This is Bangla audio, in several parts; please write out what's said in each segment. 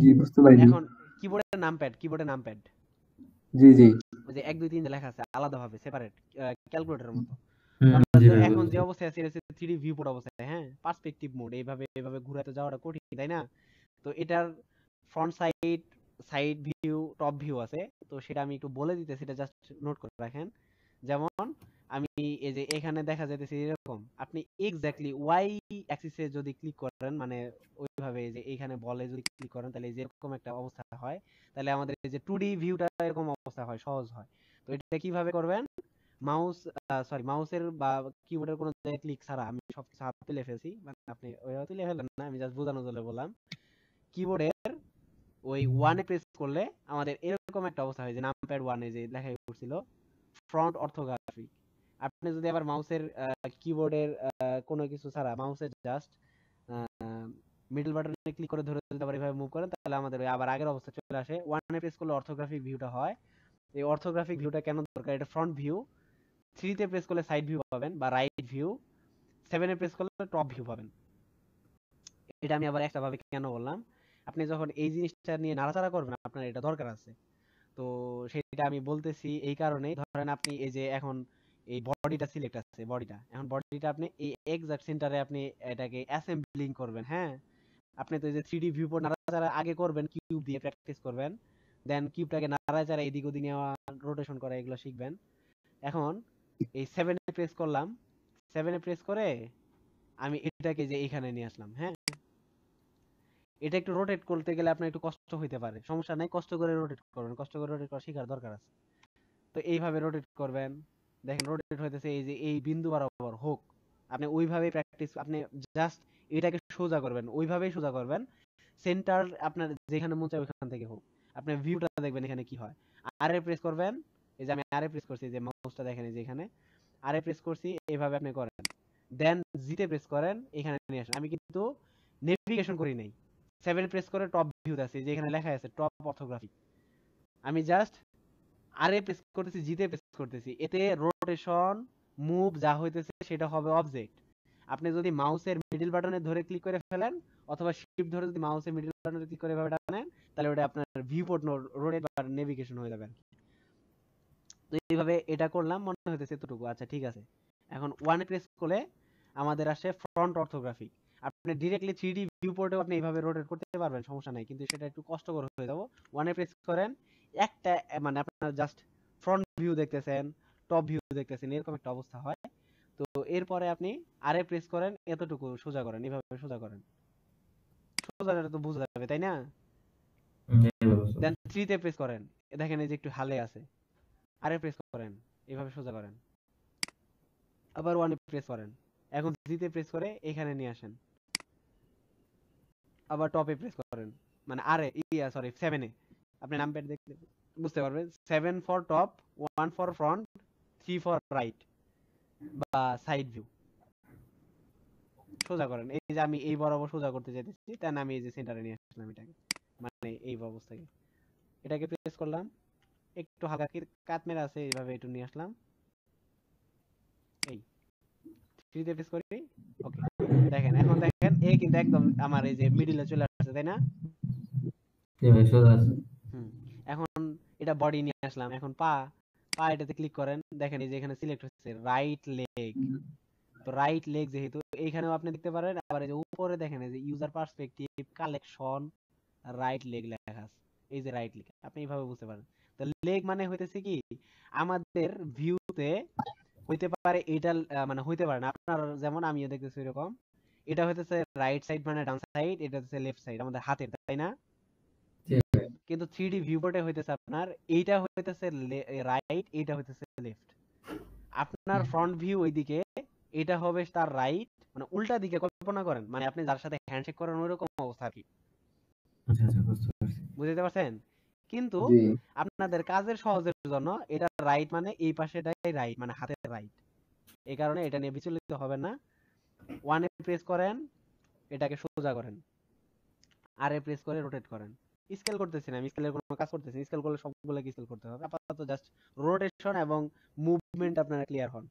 জি, বুঝতে পারিনি। এখন কিবোর্ডের নামপ্যাড জি, জি। ওই যে 1 2 3 লেখা আছে আলাদাভাবে সেপারেট ক্যালকুলেটরের মতো। তো হুম, আমরা জি তো ভাই এখন যে বুঝছি। অবস্থায় আছি এটা হচ্ছে 3D ভিউপোর্ট অবস্থায়, হ্যাঁ? পার্সপেক্টিভ মোড এইভাবে ঘুরাতে যাওয়াটা কঠিন, তাই না? তো এটার front side, side view, top view আছে। তো সেটা আমি একটু বলে দিতেছি, এটা জাস্ট নোট করে রাখেন। যেমন আমি এই যে এখানে দেখা যাইতেছে এরকম, আপনি এক্স্যাক্টলি ওয়াই অ্যাক্সিসে যদি ক্লিক করেন, মানে ওইভাবে এই যে এইখানে বলে যদি ক্লিক করেন, তাহলে এই যে এরকম একটা অবস্থা হয়। তাহলে আমাদের এই যে 2D ভিউটা এরকম অবস্থা হয়, সহজ হয়। তো এটা কিভাবে করবেন? মাউস মাউসের বা কিবোর্ডের কোনো জায়গায় ক্লিক ছাড়া আমি সবকিছু হাত তুলে ফেলছি, মানে আপনি ওইভাবে তুলে ফেলেন না, আমি জাস্ট বোঝানোর জন্য বললাম। কিবোর্ডের ওই ওয়ানে প্রেস করলে আমাদের এরকম একটা অবস্থা হয় যে নামপ্যাড ওয়ানে যে লেখা করছিল ফ্রন্ট অর্থোগ্রাফি। আপনি যদি আবার মাউসের কিবোর্ডের কোনো কিছু ছাড়া মাউসের জাস্ট মিডল বাটনে ক্লিক করে ধরে যদি আবার এভাবে মুভ করেন, তাহলে আমাদের ওই আবার আগের অবস্থা চলে আসে। ওয়ানে প্রেস করলে অর্থোগ্রাফিক ভিউটা হয়। এই অর্থোগ্রাফিক ভিউটা কেন দরকার? এটা ফ্রন্ট ভিউ। থ্রিতে প্রেস করলে সাইড ভিউ পাবেন বা রাইট ভিউ। সেভেনে প্রেস করলে টপ ভিউ পাবেন। এটা আমি আবার একটা ভাবে কেন বললাম, আপনি যখন এই জিনিসটা নিয়ে নাড়াচাড়া করবেন আপনার এটা দরকার আছে। তো সেটা আমি বলতেছি এই কারণেই, ধরেন আপনি এই যে এখন এই বডিটা সিলেক্ট আছে, বডিটা এখন বডিটা আপনি এই এক্সাক্ট সেন্টারে আপনি এটাকে অ্যাসেম্বলিং করবেন, হ্যাঁ? আপনি তো এই যে 3D ভিউপোর্ট নাড়াচাড়া আগে করবেন, কিউব দিয়ে প্র্যাকটিস করবেন, দেন কিউবটাকে নাড়াচাড়া এদিক ওদিক নেওয়া, রোটেশন করা, এগুলো শিখবেন। এখন এই 7 এ প্রেস করলাম, 7 এ প্রেস করে আমি এটাকে যে এখানে নিয়ে আসলাম, হ্যাঁ? এটা একটু রোটেট করতে গেলে আপনার একটু কষ্ট হইতে পারে, সমস্যা নাই, কষ্ট করে রোটেট করবেন, কষ্ট করে রোটেট করা শেখার দরকার আছে। তো এইভাবে রোটেট করবেন। দেখেন রোটেট হইতেছে এই যে এই বিন্দু বরাবর হোক, আপনি ওইভাবেই প্র্যাকটিস, আপনি জাস্ট এটাকে সোজা করবেন, ওইভাবেই সোজা করবেন। সেন্টার আপনার যেখানে মন চায় ওইখান থেকে হোক। আপনি ভিউটা দেখবেন এখানে কি হয়। আরে প্রেস করবেন, এই যে আমি আরে প্রেস করছি, যে মাউসটা দেখেন এই যে এখানে আরে প্রেস করছি, এইভাবে আপনি করেন। দেন জিতে প্রেস করেন, এখানে নিয়ে আসেন। আমি কিন্তু নেভিগেশন করি নাই। 7 প্রেস করে টপ ভিউতে আছে, যে এখানে লেখা আছে টপ অর্থোগ্রাফি। আমি জাস্ট আরে প্রেস করতেছি, জিতে প্রেস করতেছি, এতে রোটেশন, মুভ যা হইতেছে সেটা হবে অবজেক্ট। আপনি যদি মাউসের মিডল বাটনে ধরে ক্লিক করে ফেলেন, অথবা শিফট ধরে যদি মাউসের মিডল বাটনে ক্লিক করে এভাবে টানেন, তাহলে ওটা আপনার ভিউপোর্ট রোটেট বা নেভিগেশন হয়ে যাবে। তো এইভাবে এটা করলাম, মনে হইতেছে এতটুকু, আচ্ছা ঠিক আছে। এখন ওয়ানে প্রেস করলে আমাদের আসে ফ্রন্ট অর্থোগ্রাফি। আপনি ডিরেক্টলি 3D ভিউপোর্টেও আপনি এইভাবে রোটেট করতে পারবেন, সমস্যা নাই, কিন্তু সেটা একটু কষ্টকর হয়ে যাব। ওয়ানে প্রেস করেন, একটা মানে আপনার জাস্ট ফ্রন্ট ভিউ দেখতেছেন, টপ ভিউ দেখতেছেন, এরকম একটা অবস্থা হয়। তো এরপরে আপনি আরে প্রেস করেন, এতটুকু সোজা করেন, এভাবে সোজা করেন, সোজা তো বোঝা যাবে তাই না? এবার বুঝতে দেন পারছি। থ্রিতে প্রেস করেন, দেখেন এই যে একটু হালে আছে, আরে প্রেস করেন, এভাবে সোজা করেন। আবার ওয়ানে প্রেস করেন, এখন জিতে প্রেস করে এখানে নিয়ে আসেন। আবার টপে প্রেস করেন, মানে আরে ইয়া সরি 7 এ, আপনি নামপ্যাড দেখলে বুঝতে পারবেন। 7 for top, 1 for front, 3 for right বা সাইড ভিউ। সোজা করেন, এই যে আমি এই বরাবর সোজা করতে চাইতেছি, তাই আমি এই যে সেন্টারে নিয়ে আসলাম এটাকে, মানে এই অবস্থাকে, এটাকে প্রেস করলাম, একটু হালকা কাত মেরে আছে, এইভাবে একটু নিয়ে আসলাম, এই থ্রিতে প্রেস করি, ওকে। দেখেন এখন দেখেন এ কিন্তু একদম আমার এই যে মিডিলে চলে আসছে, তাই না? জি ভাই সোজা আছে। হুম। এখন এটা বডি নিয়ে আসলাম, এখন পা এটাতে ক্লিক করেন, দেখেন এই যে এখানে সিলেক্ট হচ্ছে রাইট লেগ। তো রাইট লেগ যেহেতু, এইখানেও আপনি দেখতে পারেন, আবার এই যে উপরে দেখেন এই যে user perspective collection right leg লেখা আছে, এই যে রাইট লেগ, আপনি এইভাবে বুঝতে পারেন। তো লেগ মানে হইতেছে কি, আমাদের ভিউতে হইতে পারে এটা, মানে হইতে পারে না, আপনার যেমন আমিও দেখতেছি এরকম, এটা হইতেছে রাইট সাইড মানে ডান সাইড, এটা হচ্ছে লেফট সাইড আমাদের হাতের, তাই না? জি ভাই। কিন্তু 3D ভিউপোর্টে হইতেছে আপনার এইটা হইতেছে রাইট, এইটা হইতেছে লেফট। আপনার ফ্রন্ট ভিউ ওইদিকে, এটা হবে তার রাইট, মানে উল্টা দিকে কল্পনা করেন, মানে আপনি যার সাথে হ্যান্ডশেক করেন ওইরকম অবস্থা আর কি। আচ্ছা, আচ্ছা বুঝতে পারছি। বুঝতে পারছেন? কিন্তু জি। আপনাদের কাজের সহজের জন্য এটা রাইট মানে এই পাশেটাই রাইট, মানে হাতের রাইট। এই কারণে এটা নিয়ে বিচলিত হবেন না। ওয়ানে প্রেস করেন, এটাকে সোজা করেন, আরে প্রেস করে রোটেট করেন। স্কেল করতেছি না, আমি স্কেলের কোনো কাজ করতেছি না, স্কেল করলে সবগুলো স্কেল করতে হবে, আপাতত জাস্ট রোটেশন এবং মুভমেন্ট আপনারা ক্লিয়ার হন।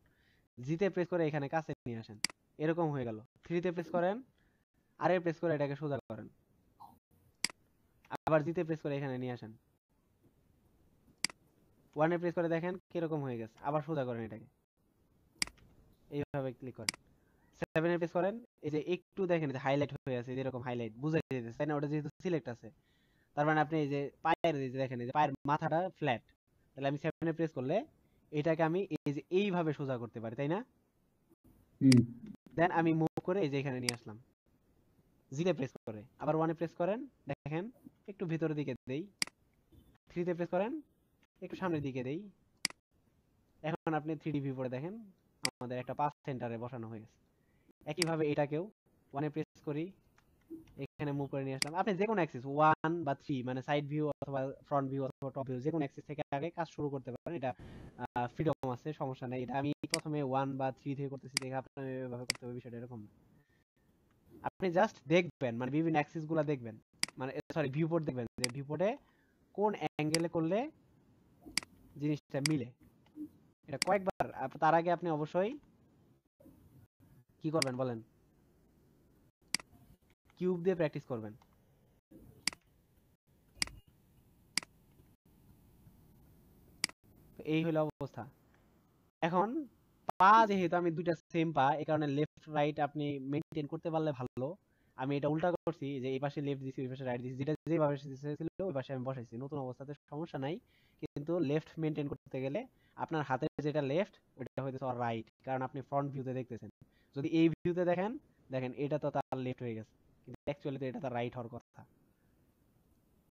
জিতে প্রেস করে এখানে কাছে নিয়ে আসেন, এরকম হয়ে গেল। থ্রিতে প্রেস করেন, আরে প্রেস করে এটাকে সোজা করেন। আবার জিতে প্রেস করে এখানে নিয়ে আসেন, 1 এ প্রেস করে দেখেন কিরকম হয়ে গেছে, আবার সোজা করেন এটাকে, এইভাবে ক্লিক করেন, 7 এ প্রেস করেন, এই যে একটু দেখেন যে হাইলাইট হয়ে আছে, যেরকম হাইলাইট বুঝাই যাচ্ছে তাই না, ওটা যেহেতু সিলেক্ট আছে, তার মানে আপনি এই যে পায়ের, এই যে দেখেন এই যে পায়ের মাথাটা ফ্ল্যাট, তাহলে আমি 7 এ প্রেস করলে এটাকে আমি এই যে এইভাবে সোজা করতে পারি, তাই না? দেন আমি মুভ করে এই যে এখানে নিয়ে আসলাম, জিতে প্রেস করে আবার 1 এ প্রেস করেন, দেখেন একটু ভিতরের দিকে দেই, 3 তে প্রেস করেন, একটু সামনের দিকে দেই, এখন আপনি 3D ভিউ করে দেখেন আমাদের একটা পাস সেন্টারে বসানো হয়ে গেছে। একইভাবে এটাকেও 1 এ প্রেস করি, এখানে মুভ করে নিয়ে আসলাম, আপনি যে কোনো অ্যাক্সিস 1 বা 3 মানে সাইড ভিউ অথবা ফ্রন্ট ভিউ অথবা টপ ভিউ যে কোনো অ্যাক্সিস থেকে আগে কাজ শুরু করতে পারেন, এটা ফ্রিডম আছে, সমস্যা নেই। এটা আমি প্রথমে 1 বা 3 থেকে করতেছি দেখে আপনার এভাবে করতে হবে বিষয়টা এরকম না। আপনি জাস্ট দেখবেন মানে বিভিন্ন অ্যাক্সিস গুলা দেখবেন, মানে সরি ভিউপোর্ট দেখবেন যে ভিউপোর্টে কোন অ্যাঙ্গেলে করলে জিনিসটা মিলে। এটা কয়েকবার তার আগে আপনি অবশ্যই কি করবেন বলেন, কিউব দিয়ে প্র্যাকটিস করবেন। এই হলো অবস্থা। এখন পা যেহেতু আমি দুইটা সেম পা, এই কারণে লেফট রাইট আপনি মেইনটেইন করতে পারলে ভালো। আমি এটা উল্টা করছি যে এই পাশে লেফট দিছি, ওই পাশে রাইট দিছি, যেটা যেভাবে ছিল ওই পাশে আমি বসাইছি। নতুন অবস্থাতে সমস্যা নাই, কিন্তু লেফট মেইনটেইন করতে গেলে আপনার হাতে যেটা লেফট ওটা হইতেছে রাইট, কারণ আপনি ফ্রন্ট ভিউতে দেখতেছেন। যদি এই ভিউতে দেখেন, দেখেন এটা তো তার লেফট হয়ে গেছে, কিন্তু অ্যাকচুয়ালি তো এটা তার রাইট হওয়ার কথা।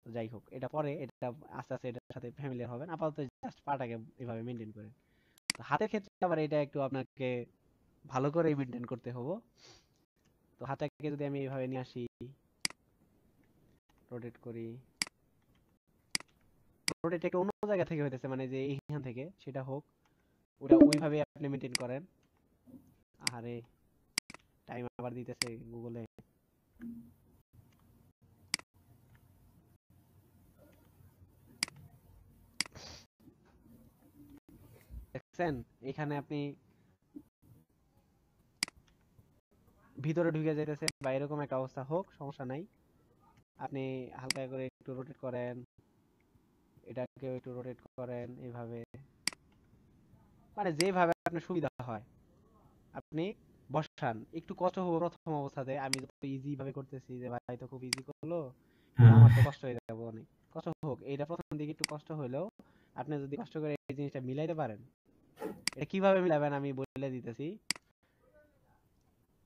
তো যাই হোক, এটা পরে, এটা আস্তে আস্তে এটার সাথে ফ্যামিলিয়ার হবেন। আপাতত জাস্ট পাটাকে এভাবে মেইনটেইন করেন। তো হাতের ক্ষেত্রে আবার এটা একটু আপনাকে ভালো করে মেইনটেইন করতে হবে। তো হাতটাকে যদি আমি এইভাবে নিয়ে আসি, রোটেট করি, রোটেট একটু অন্য জায়গা থেকে হইতেছে, মানে যে এইখান থেকে সেটা হোক, ওটা ওইভাবে আপনি মেইনটেইন করেন। আরে টাইম আবার দিতেছে গুগলে। দেখছেন এখানে আপনি ভিতরে ঢুকে যাইতেছে বা এরকম একটা অবস্থা হোক, সমস্যা নাই। আপনি হালকা করে একটু রোটেট করেন, এটাকেও একটু রোটেট করেন এইভাবে, মানে যেভাবে আপনার সুবিধা হয় আপনি বসান। একটু কষ্ট হবে প্রথম অবস্থাতে, আমি যত ইজি ভাবে করতেছি যে ভাই তো খুব ইজি করলো, হ্যাঁ, আমার তো কষ্ট হয়ে যাবে অনেক। কষ্ট হোক, এইটা প্রথম দিকে একটু কষ্ট হলেও আপনি যদি কষ্ট করে এই জিনিসটা মিলাইতে পারেন, এটা কিভাবে মিলাবেন আমি বলে দিতেছি।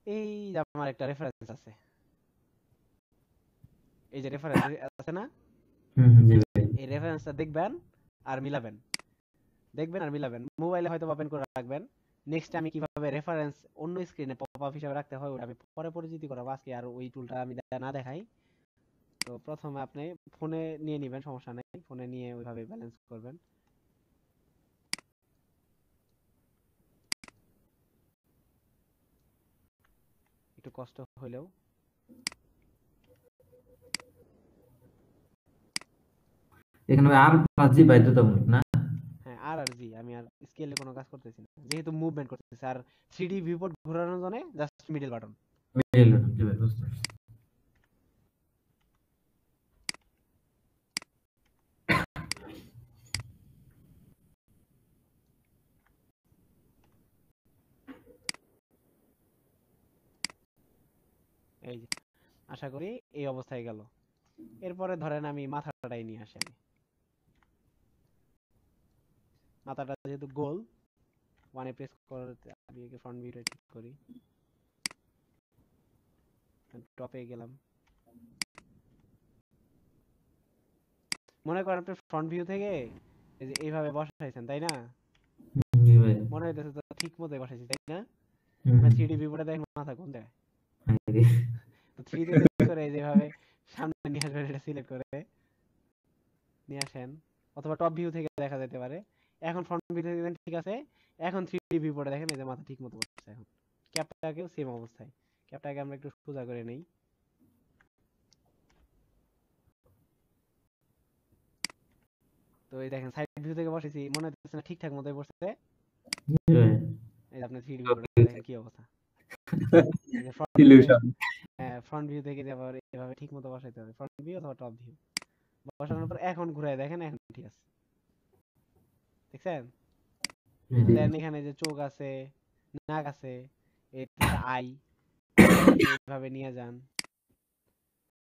এই যে আমার একটা রেফারেন্স আছে, এই যে রেফারেন্স আছে না, জি ভাই। এই রেফারেন্সটা দেখবেন আর মিলাবেন, দেখবেন আর মিলাবেন, মোবাইলে হয়তো ওপেন করে রাখবেন। নেক্সট আমি কিভাবে রেফারেন্স অন্য স্ক্রিনে পপ আপ হিসেবে রাখতে হয় ওটা আমি পরে পরিচিতি করাবো, আজকে আর ওই টুলটা আমি না দেখাই। তো প্রথমে আপনি ফোনে নিয়ে নিবেন, সমস্যা নেই, ফোনে নিয়ে ওইভাবে ব্যালেন্স করবেন। একটু কষ্ট হলেও, এখানে আর প্লাস জি বাধ্যতামূলক না? হ্যাঁ আর আর জি, আমি আর স্কেলে কোনো কাজ করতেছি না যেহেতু মুভমেন্ট করতেছি। আর 3D ভিউপোর্ট ঘোরানোর জন্য just middle button. Middle button, জি ভাই বুঝতে পারছি। এই যে আশা করি এই অবস্থায় গেল। এরপরে ধরেন আমি মাথাটাই নিয়ে আসি, আমি মাথাটা যেহেতু গোল, 1 এ প্রেস করতে আমি ফ্রন্ট ভিউটা ঠিক করি, টপে গেলাম। মনে করেন আপনি ফ্রন্ট ভিউ থেকে এই যে এইভাবে বসাইছেন তাই না, জি ভাই। মনে হইতেছে তো ঠিক মতো বসাইছি তাই না। হুম, আপনার 3D ভিউটা দেখেন মাথা কোন জায়গায়। হায়রে। তো 3 তে প্রেস করে এই যেভাবে সামনে নিয়ে আসবেন, এটা সিলেক্ট করে নিয়ে আসেন, অথবা টপ ভিউ থেকে দেখা যেতে পারে। এখন ফ্রন্ট ভিউ থেকে দেখেন ঠিক আছে, এখন 3D ভিউটা দেখেন এই যে মাথা ঠিক মতো বসছে। এখন ক্যাপটাকেও সেম অবস্থায়, ক্যাপটাকে আমরা একটু সোজা করে নেই। তো এই দেখেন সাইড ভিউ থেকে বসেছি, মনে হচ্ছে না ঠিকঠাক মতোই বসছে। জি ভাই। এই যে আপনি 3D ভিউটা দেখেন কি অবস্থা। এই যে ফ্রন্ট ভিউ থেকে, ইলিউশন। ফ্রন্ট ভিউ থেকে যে আবার এভাবে ঠিক মতো বসাইতে হবে, ফ্রন্ট ভিউ অথবা টপ ভিউ। বসানোর পর এখন ঘুরায় দেখেন, এখন ঠিক আছে, দেখছেন? জি। দেন এখানে যে চোখ আছে, নাক আছে, এটা আই, আইটাকে এইভাবে নিয়ে যান,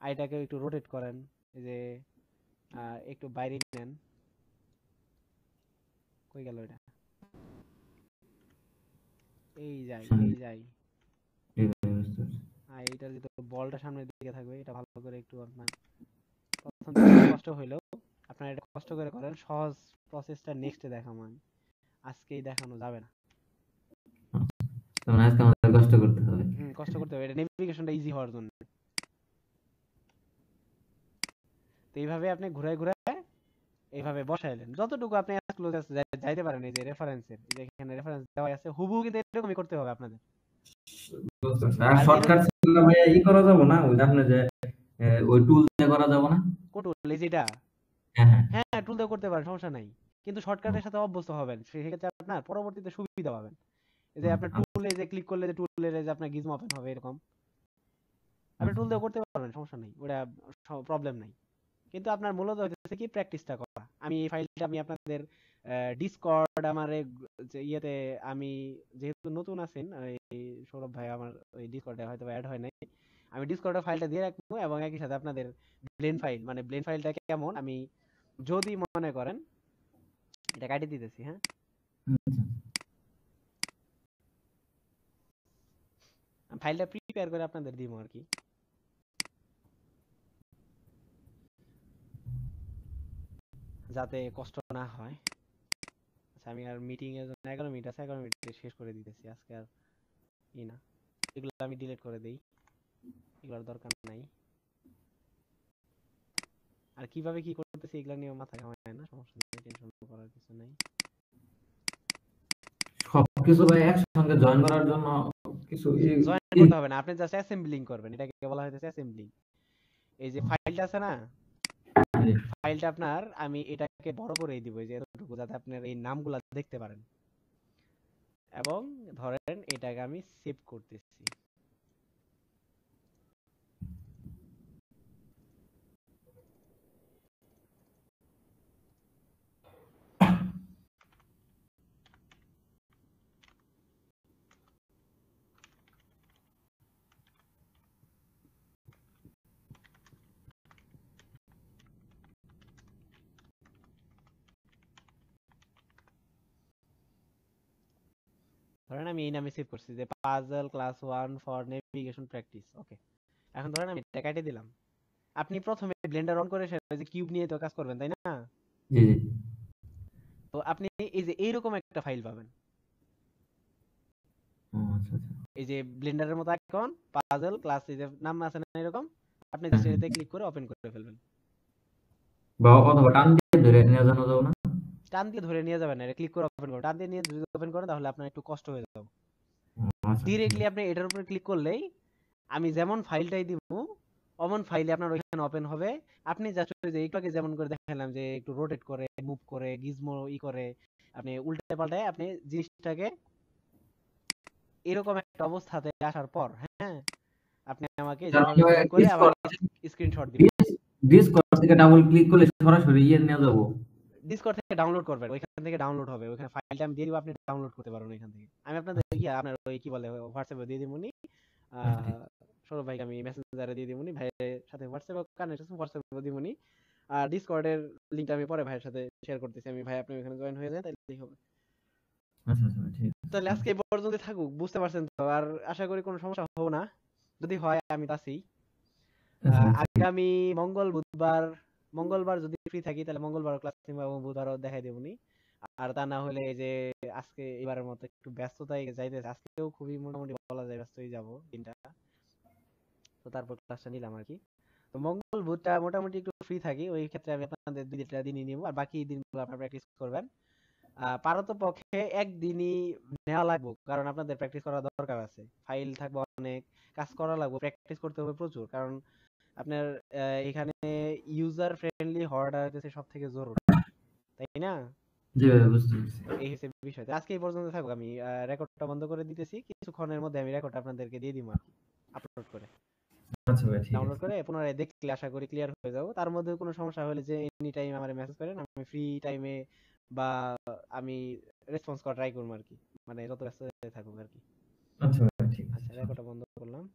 আইটাকে একটু রোটেট করেন, এই যে একটু বাইরে নেন, কই গেল এটা, এই যাই এই যাই, আর এইটার যেহেতু বলটা সামনের দিকে থাকবে, এটা ভালো করে একটু আপনার প্রথম থেকে একটু কষ্ট হইলেও আপনারা এটা কষ্ট করে করেন, সহজ প্রসেসটা নেক্সটে দেখাবো আমি, আজকেই দেখানো যাবে না। তখন আজকে আমাদের কষ্ট করতে হবে। কষ্ট করতে হবে, এটা নেভিগেশনটা ইজি হওয়ার জন্য। তো এইভাবে আপনি ঘুরায় ঘুরায় এইভাবে বসাইলেন, যতটুকু আপনি ক্লোজ যাইতে পারেন, এই যে রেফারেন্সের, এই যে এখানে রেফারেন্স দেওয়া আছে, হুবহু কিন্তু এরকমই করতে হবে আপনাদের। আর আর শর্টকাট ছিল ভাইয়া ই করা যাবে না, ওই আপনি যে ওই টুল দিয়ে করা যাবে না? কোটুল এই যেটা, হ্যাঁ হ্যাঁ। হ্যাঁ টুল দিয়ে করতে পারেন, সমস্যা নাই, কিন্তু শর্টকাটের সাথে অভ্যস্ত হবেন, সেক্ষেত্রে আপনার পরবর্তীতে সুবিধা পাবেন। এই যে আপনার টুলে যে ক্লিক করলে যে টুলের যে আপনার গিজমো ওপেন হবে, এরকম আপনি টুল দিয়ে করতে পারবেন, সমস্যা নেই, ওটা প্রবলেম নাই। কিন্তু আপনার মূলত হচ্ছে কি প্র্যাকটিসটা করা। আমি এই ফাইলটা আমি আপনাদের ডিসকর্ড আমার যে ইয়েতে, আমি যেহেতু নতুন আছেন, এই সৌরভ ভাই আমার ওই ডিসকর্ডে হয়তো অ্যাড হয় নাই, আমি ডিসকর্ডে ফাইলটা দিয়ে রাখবো, এবং একই সাথে আপনাদের ব্লেন্ড ফাইল, মানে ব্লেন্ড ফাইলটা কেমন আমি যদি মনে করেন এটা কাটিয়ে দিতেছি, হ্যাঁ ফাইলটা প্রিপেয়ার করে আপনাদের দিব আর কি, যাতে কষ্ট না হয়। আচ্ছা আমি আর মিটিং এর জন্য 11 মিনিট আছে, 11 মিনিটে শেষ করে দিতেছি, আজকে আর ই না, এগুলো আমি ডিলিট করে দেই, এগুলোর দরকার নাই। আর কিভাবে কি করতেছি এগুলা নিয়ে মাথা ঘামায় না, সমস্যা নেই, টেনশন করার কিছু নাই। সবকিছু ভাই একসঙ্গে জয়েন করার জন্য কিছু জয়েন করতে হবে না, আপনি জাস্ট অ্যাসেম্বলিং করবেন, এটাকে বলা হইতেছে অ্যাসেম্বলিং। এই যে ফাইলটা আছে না, ফাইলটা আপনার আমি এটাকে বড় করে দিব, এই যে এতটুকু, যাতে আপনার এই নামগুলা দেখতে পারেন, এবং ধরেন এটাকে আমি সেভ করতেছি। ধরেন আমি এই নামে সেভ করছি যে puzzle class 1 for navigation practice, okay. এখন ধরেন আমি এটা কেটে দিলাম, আপনি প্রথমে ব্লেন্ডার অন করে সেটা যে কিউব নিয়ে তো কাজ করবেন, তাই না? জি জি। তো আপনি এই যে এইরকম একটা ফাইল পাবেন, আচ্ছা আচ্ছা। এই যে ব্লেন্ডারের মতো আইকন, পাজল ক্লাস, এই যে নাম আছে না এরকম, আপনি হ্যাঁ জাস্ট হ্যাঁ। এটাতে ক্লিক করে ওপেন করে ফেলবেন। বা অথবা টান দিয়ে ধরে নিয়ে জানো যাও না? টান দিয়ে ধরে নিয়ে যাবেন না, এটা ক্লিক করে ওপেন করুন, টান দিয়ে নিয়ে যদি ওপেন করেন তাহলে আপনার একটু কষ্ট হয়ে যাবে। আচ্ছা ঠিক ডিরেক্টলি আছে। আপনি এটার উপরে ক্লিক করলেই আমি যেমন ফাইলটাই দিব অমন ফাইলে আপনার ওইখানে ওপেন হবে। আপনি জাস্ট যে একটু আগে যেমন করে দেখালাম যে একটু রোটেট করে, মুভ করে, গিজমো ই করে, আপনি উল্টে পাল্টায় আপনি জিনিসটাকে এরকম একটা অবস্থাতে আসার পর, হ্যাঁ, আপনি আমাকে তার যেভাবে মানে জুম করে আমাকে স্ক্রিনশট দিবেন। ডিসকর্ড থেকে ডাবল ক্লিক করলে সরাসরি ইয়ে নিয়ে যাবো। ডিসকর্ড থেকে ডাউনলোড করবেন, ওইখান থেকে ডাউনলোড হবে, ওইখানে ফাইলটা আমি দিয়ে দিব, আপনি ডাউনলোড করতে পারবেন ওইখান থেকে। আমি আপনাদের ইয়া আপনার ওই কি বলে হোয়াটসঅ্যাপে দিয়ে দিবনি, আচ্ছা ঠিক। সৌরভ ভাইকে আমি মেসেঞ্জারে দিয়ে দিবনি, ভাইয়ের সাথে হোয়াটসঅ্যাপে কানেক্ট আছে, হোয়াটসঅ্যাপে দিবনি। আর ডিসকর্ডের লিংকটা আমি পরে ভাইয়ের সাথে শেয়ার করতেছি, আমি ভাই আপনি ওখানে জয়েন হয়ে যায় তাহলেই হবে। আচ্ছা আচ্ছা ঠিক আছে। তাহলে আজকে এই পর্যন্ত থাকুক, বুঝতে পারছেন তো? আর আশা করি কোনো সমস্যা হবে না, যদি হয় আমি তো আছি। আচ্ছা আচ্ছা। আগামী মঙ্গল বুধবার, মঙ্গলবার যদি ফ্রি থাকি তাহলে মঙ্গলবার ক্লাস নিব এবং বুধবারও দেখাই দেবনি। আর তা না হলে এই যে আজকে এবারের মতো একটু ব্যস্ততায় যাইতেছে, আজকেও খুবই মোটামুটি বলা যায় ব্যস্তই যাব দিনটা, তো তারপর ক্লাসটা নিলাম আর কি। তো মঙ্গল বুধটা মোটামুটি একটু ফ্রি থাকি, ওই ক্ষেত্রে আমি আপনাদের 2-3টা দিনই নিব, আর বাকি দিনগুলো আপনারা প্র্যাকটিস করবেন। পারত পক্ষে একদিনই নেওয়া লাগবে, কারণ আপনাদের প্র্যাকটিস করা দরকার আছে, ফাইল থাকবে অনেক, কাজ করা লাগবে, প্র্যাকটিস করতে হবে প্রচুর, কারণ আপনার এখানে ইউজার ফ্রেন্ডলি হওয়াটা হচ্ছে সব থেকে জরুরি, তাই না? জি ভাই বুঝতে পারছি। তো এই হচ্ছে বিষয়। তো আজকে এই পর্যন্ত থাকুক, আমি রেকর্ডটা বন্ধ করে দিতেছি, কিছুক্ষণের মধ্যে আমি রেকর্ডটা আপনাদেরকে দিয়ে দিব আর কি, আপলোড করে। আচ্ছা ভাই, ঠিক ডাউনলোড আছে। করে পুনরায় দেখলে আশা করি ক্লিয়ার হয়ে যাবো। তার মধ্যে কোনো সমস্যা হলে যে এনি টাইম আমারে মেসেজ করেন, আমি ফ্রি টাইমে বা আমি রেসপন্স করা ট্রাই করবো আর কি, মানে যত ব্যস্ত থাকুক আর কি। আচ্ছা ভাই, ঠিক আছে। আচ্ছা, রেকর্ডটা বন্ধ করলাম।